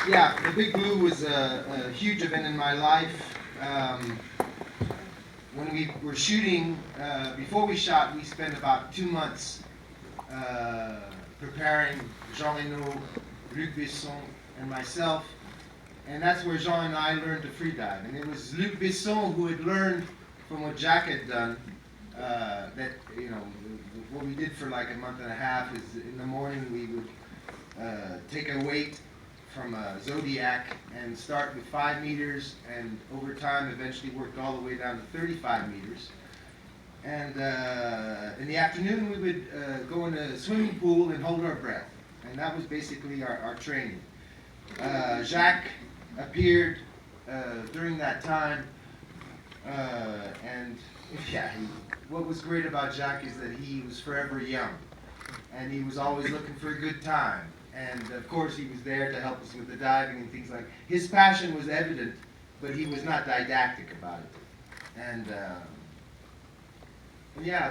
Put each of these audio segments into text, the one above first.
Yeah, the Big Blue was a huge event in my life. When we were shooting, before we shot, we spent about 2 months preparing Jean Reno, Luc Besson, and myself. And that's where Jean and I learned to freedive. And it was Luc Besson who had learned from what Jacques had done, that, you know, what we did for like a month and a half is in the morning we would take a weight from a Zodiac and start with 5 meters, and over time eventually worked all the way down to 35 meters. And in the afternoon we would go in a swimming pool and hold our breath. And that was basically our training. Jacques appeared during that time, and yeah, what was great about Jacques is that he was forever young, and he was always looking for a good time. And of course, he was there to help us with the diving and things like. His passion was evident, but he was not didactic about it. And yeah,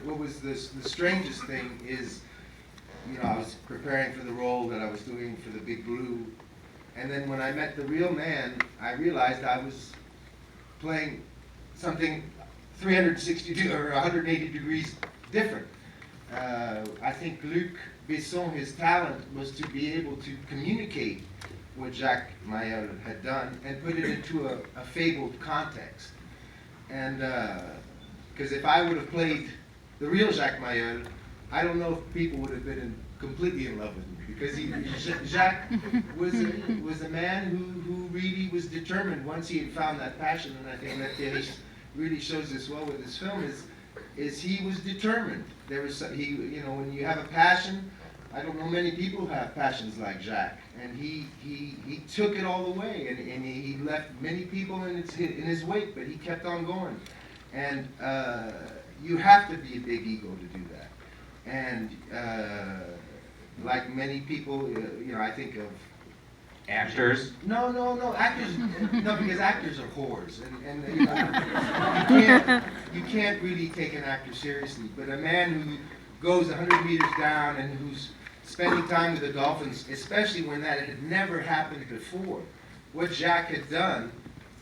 what was the strangest thing is, you know, I was preparing for the role that I was doing for the Big Blue, and then when I met the real man, I realized I was playing something 360 or 180 degrees different. I think Luc Besson, his talent was to be able to communicate what Jacques Mayol had done and put it into a fabled context. And because if I would have played the real Jacques Mayol, I don't know if people would have been completely in love with me, because Jacques was a man who really was determined once he had found that passion. And I think that Thierry really shows this well with his film, is he was determined. There was you know, when you have a passion, I don't know many people who have passions like Jacques, and he took it all the way, and he left many people in his wake, but he kept on going. And you have to be a big ego to do that. And like many people, you know, I think of Actors? No, actors. No, because actors are whores, and you know, you can't really take an actor seriously. But a man who goes 100 meters down and who's spending time with the Dolphins, especially when that had never happened before, what Jacques had done,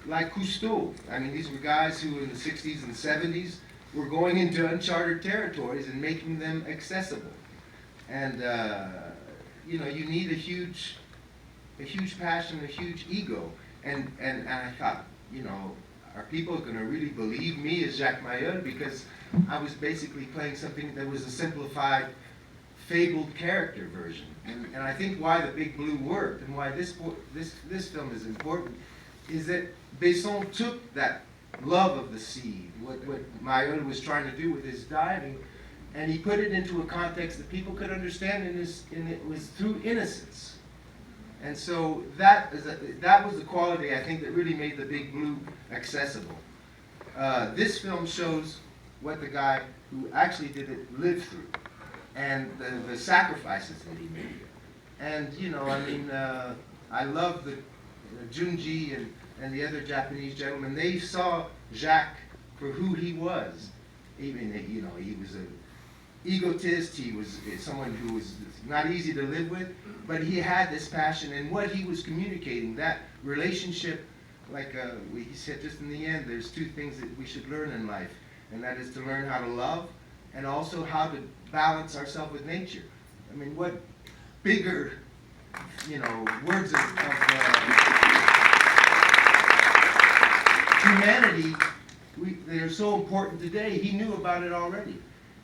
like Cousteau. I mean, these were guys who in the 60s and 70s were going into uncharted territories and making them accessible. And you know, you need a huge passion, a huge ego. And I thought, you know, are people going to really believe me as Jacques Mayol? Because I was basically playing something that was a simplified, fabled character version. And I think why the Big Blue worked, and why this film is important, is that Besson took that love of the sea, what Mayol was trying to do with his diving, and he put it into a context that people could understand, and it was through innocence. And so that was the quality, I think, that really made the Big Blue accessible. This film shows what the guy who actually did it lived through, and the sacrifices that he made. And you know, I mean, I love the Junji and the other Japanese gentlemen. They saw Jacques for who he was. Even, you know, he was an egotist. He was someone who was not easy to live with, but he had this passion, and what he was communicating, that relationship, like he said just in the end, there's 2 things that we should learn in life, and that is to learn how to love, and also how to balance ourselves with nature. I mean, what bigger, you know, words of humanity, they're so important today. He knew about it already.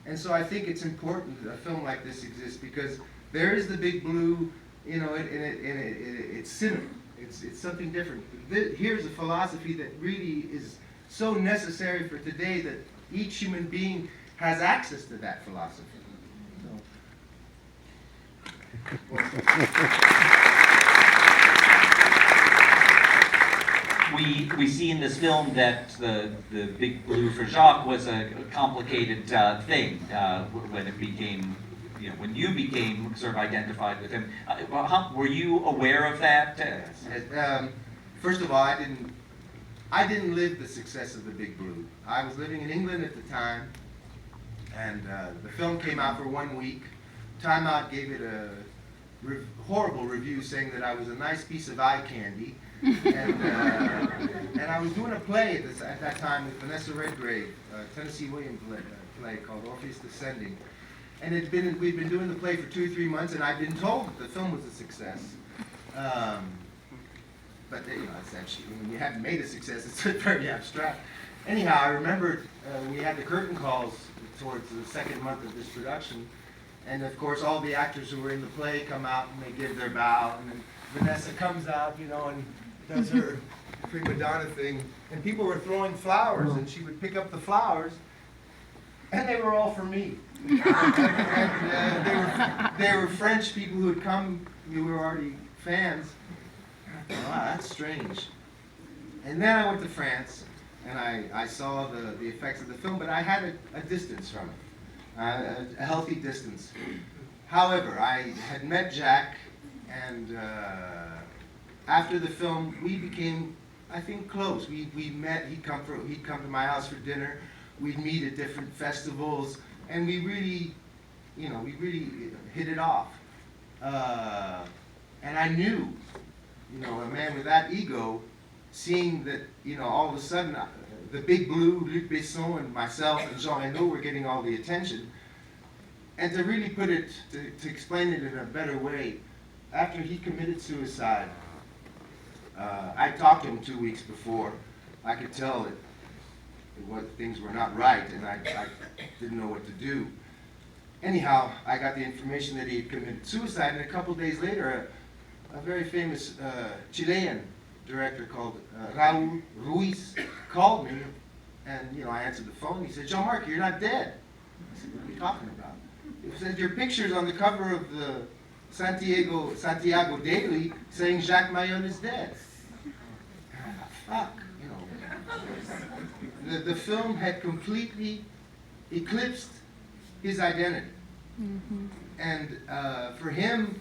And so I think it's important that a film like this exists, because there is the Big Blue, you know, it's cinema. It's something different. Here's a philosophy that really is so necessary for today, that each human being has access to that philosophy. We see in this film that the Big Blue for Jacques was a complicated thing when it became, you know, when you became sort of identified with him. Were you aware of that? First of all, I didn't live the success of the Big Blue. I was living in England at the time, and the film came out for 1 week. Time Out gave it horrible reviews saying that I was a nice piece of eye candy. And I was doing a play at that time with Vanessa Redgrave, Tennessee Williams play called Orpheus Descending. And we'd been doing the play for 2 or 3 months, and I'd been told that the film was a success. But essentially, when you haven't made a success, it's very abstract. Anyhow, I remember we had the curtain calls towards the second month of this production, and of course all the actors who were in the play come out and they give their bow, and then Vanessa comes out, and does her prima donna thing, and people were throwing flowers, and she would pick up the flowers, and they were all for me. and they were French people who had come, who were already fans. Wow, that's strange. And then I went to France, and I saw the effects of the film, but I had a distance from it, a healthy distance. However, I had met Jack, and after the film, we became, I think, close. We met. He'd come to my house for dinner. We'd meet at different festivals, and we really hit it off. And I knew, a man with that ego, seeing that, all of a sudden, the big Bleu, Luc Besson, and myself and Jean Reno were getting all the attention. And to really put it, to explain it in a better way, after he committed suicide, I talked to him 2 weeks before. I could tell that things were not right, and I didn't know what to do. Anyhow, I got the information that he had committed suicide, and a couple days later, a very famous Chilean director called Raúl Ruiz called me, and I answered the phone. He said, "Jean-Marc, you're not dead." I said, "What are you talking about?" He said, "Your picture's on the cover of the Santiago Daily saying Jacques Mayol is dead." And I thought, fuck, The film had completely eclipsed his identity. Mm-hmm. And for him,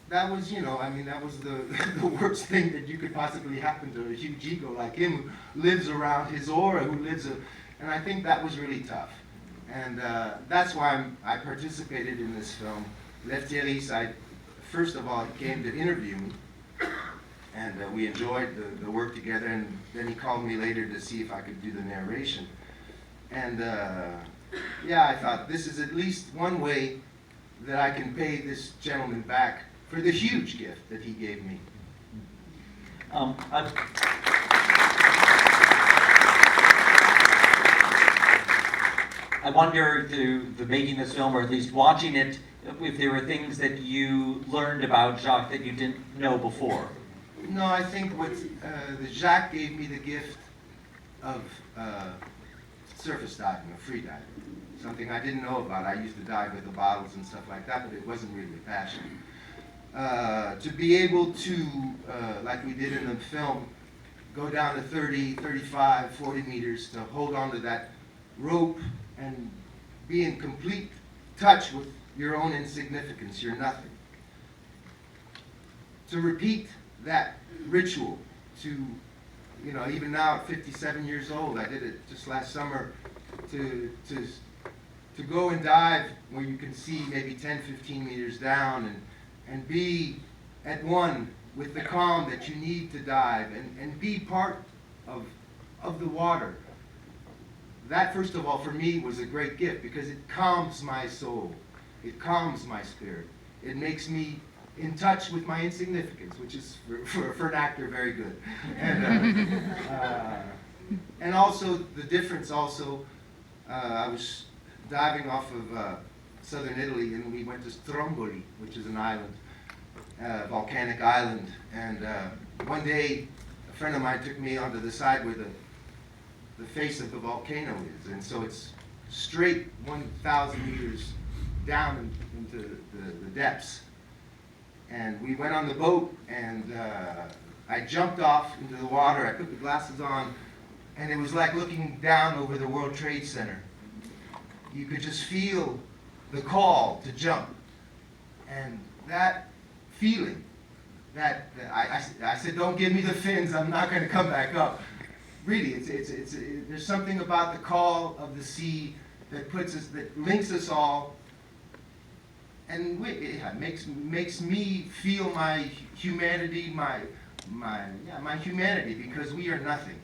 that was, that was the worst thing that you could possibly happen to a huge ego like him, who lives around his aura, and I think that was really tough. And that's why I participated in this film. Lefthierry, first of all, he came to interview me, and we enjoyed the work together, and then he called me later to see if I could do the narration. And I thought, this is at least one way that I can pay this gentleman back for the huge gift that he gave me. I wonder, through the making this film, or at least watching it, if there were things that you learned about Jacques that you didn't know before. No, I think Jacques gave me the gift of surface diving, of free diving. Something I didn't know about. I used to dive with the bottles and stuff like that, but it wasn't really a passion. To be able to, like we did in the film, go down to 30, 35, 40 meters, to hold on to that rope and be in complete touch with your own insignificance, your nothing. To repeat that ritual, to, even now at 57 years old, I did it just last summer, to go and dive where you can see maybe 10, 15 meters down, and be at one with the calm that you need to dive, and be part of the water. That, first of all, for me, was a great gift, because it calms my soul. It calms my spirit. It makes me in touch with my insignificance, which is, for an actor, very good. And also, the difference also, I was diving off of southern Italy, and we went to Stromboli, which is an island, volcanic island. And one day, a friend of mine took me onto the side where the face of the volcano is. And so it's straight 1,000 meters down into the depths. And we went on the boat, and I jumped off into the water. I put the glasses on, and it was like looking down over the World Trade Center. You could just feel the call to jump. And that feeling, I said, "Don't give me the fins, I'm not going to come back up." Really, there's something about the call of the sea that links us all. and it makes me feel my humanity, my humanity, because we are nothing.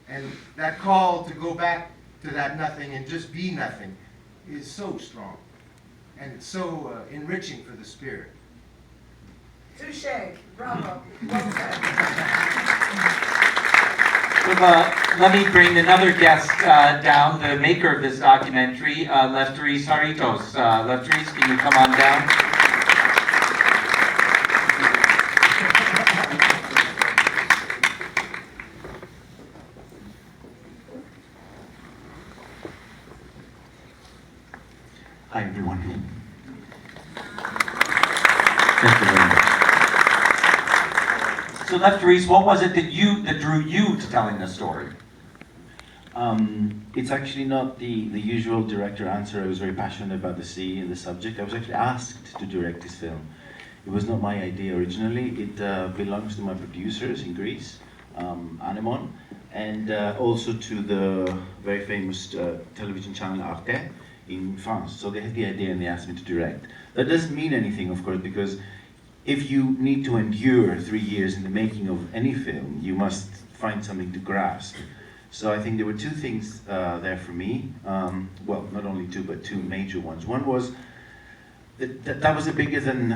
And that call to go back to that nothing and just be nothing is so strong. And it's so enriching for the spirit. Touche. Bravo. Well said. Let me bring another guest down, the maker of this documentary, Lefteris Haritos. Lefteris, can you come on down? Hi, everyone. Thank you very much. So Lefteris, what was it that drew you to telling this story? It's actually not the usual director answer. I was very passionate about the sea and the subject. I was actually asked to direct this film. It was not my idea originally. It belongs to my producers in Greece, Anemon, and also to the very famous television channel Arte in France. So they had the idea and they asked me to direct. That doesn't mean anything, of course, because if you need to endure 3 years in the making of any film, you must find something to grasp. So I think there were two things there for me. Well, not only two, but two major ones. One was that was a bigger than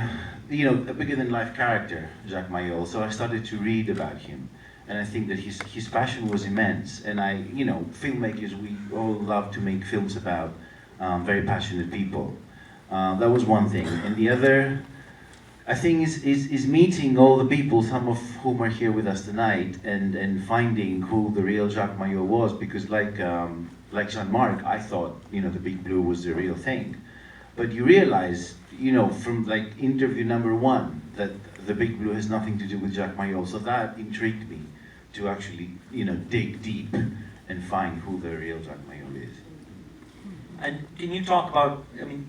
life character, Jacques Mayol. So I started to read about him, and I think that his passion was immense. And filmmakers, we all love to make films about very passionate people. That was one thing, and the other, I think, is meeting all the people, some of whom are here with us tonight, and finding who the real Jacques Mayol was. Because like Jean-Marc, I thought the Big Blue was the real thing, but you realize from like interview number 1 that the Big Blue has nothing to do with Jacques Mayol. So that intrigued me to actually dig deep and find who the real Jacques Mayol is. And can you talk about,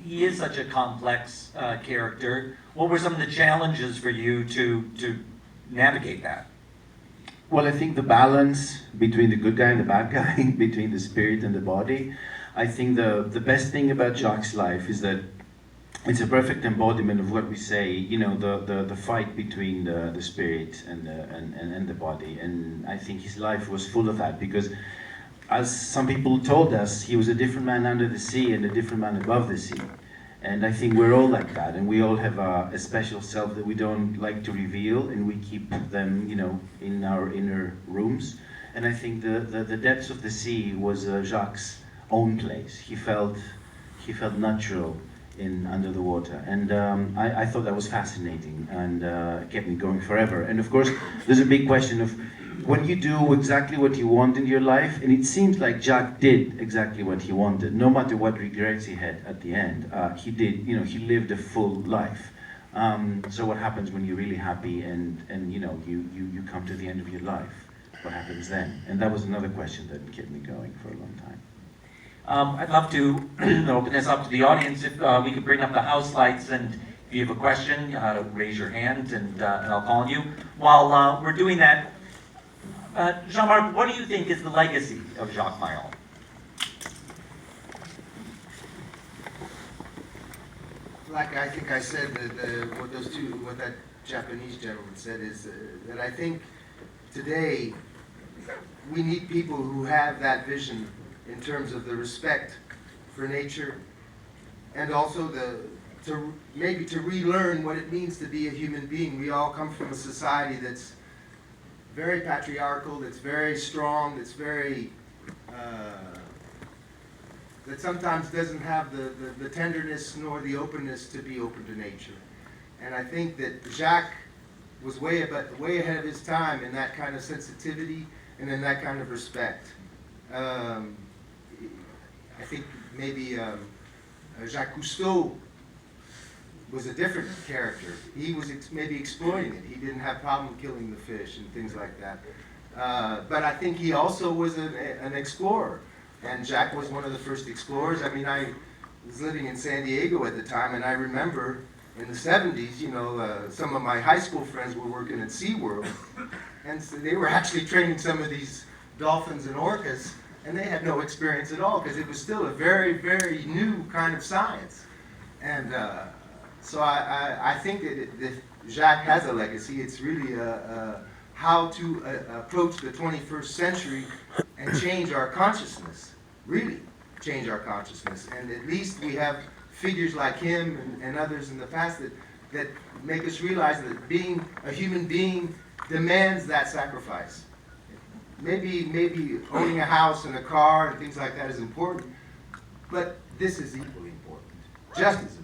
he is such a complex character. What were some of the challenges for you to navigate that? Well, I think the balance between the good guy and the bad guy, between the spirit and the body. I think the best thing about Jacques' life is that it's a perfect embodiment of what we say, the fight between the spirit and the body. And I think his life was full of that, because as some people told us, he was a different man under the sea and a different man above the sea. And I think we're all like that, and we all have a special self that we don't like to reveal, and we keep them, in our inner rooms. And I think the depths of the sea was Jacques' own place. He felt natural under the water, and I thought that was fascinating, and kept me going forever. And of course, there's a big question of, when you do exactly what you want in your life, and it seems like Jacques did exactly what he wanted, no matter what regrets he had at the end. He did, he lived a full life. So what happens when you're really happy and you come to the end of your life? What happens then? And that was another question that kept me going for a long time. I'd love to open this up to the audience. If we could bring up the house lights, and if you have a question, raise your hand, and I'll call on you. While we're doing that, Jean-Marc, what do you think is the legacy of Jacques Mayol? Like I think I said, what that Japanese gentleman said is that I think today we need people who have that vision in terms of the respect for nature, and also maybe to relearn what it means to be a human being. We all come from a society that's very patriarchal, that's very strong, that's very that sometimes doesn't have the tenderness nor the openness to be open to nature. And I think that Jacques was way ahead of his time in that kind of sensitivity and in that kind of respect. I think maybe Jacques Cousteau was a different character. He was maybe exploiting it. He didn't have problem killing the fish and things like that. But I think he also was an explorer. And Jacques was one of the first explorers. I mean, I was living in San Diego at the time, and I remember in the 70s, some of my high school friends were working at SeaWorld, and so they were actually training some of these dolphins and orcas, and they had no experience at all, because it was still a very, very new kind of science. And So I think that Jacques has a legacy. It's really how to approach the 21st century and change our consciousness, really change our consciousness. And at least we have figures like him and others in the past that make us realize that being a human being demands that sacrifice. Maybe owning a house and a car and things like that is important, but this is equally important, just as important.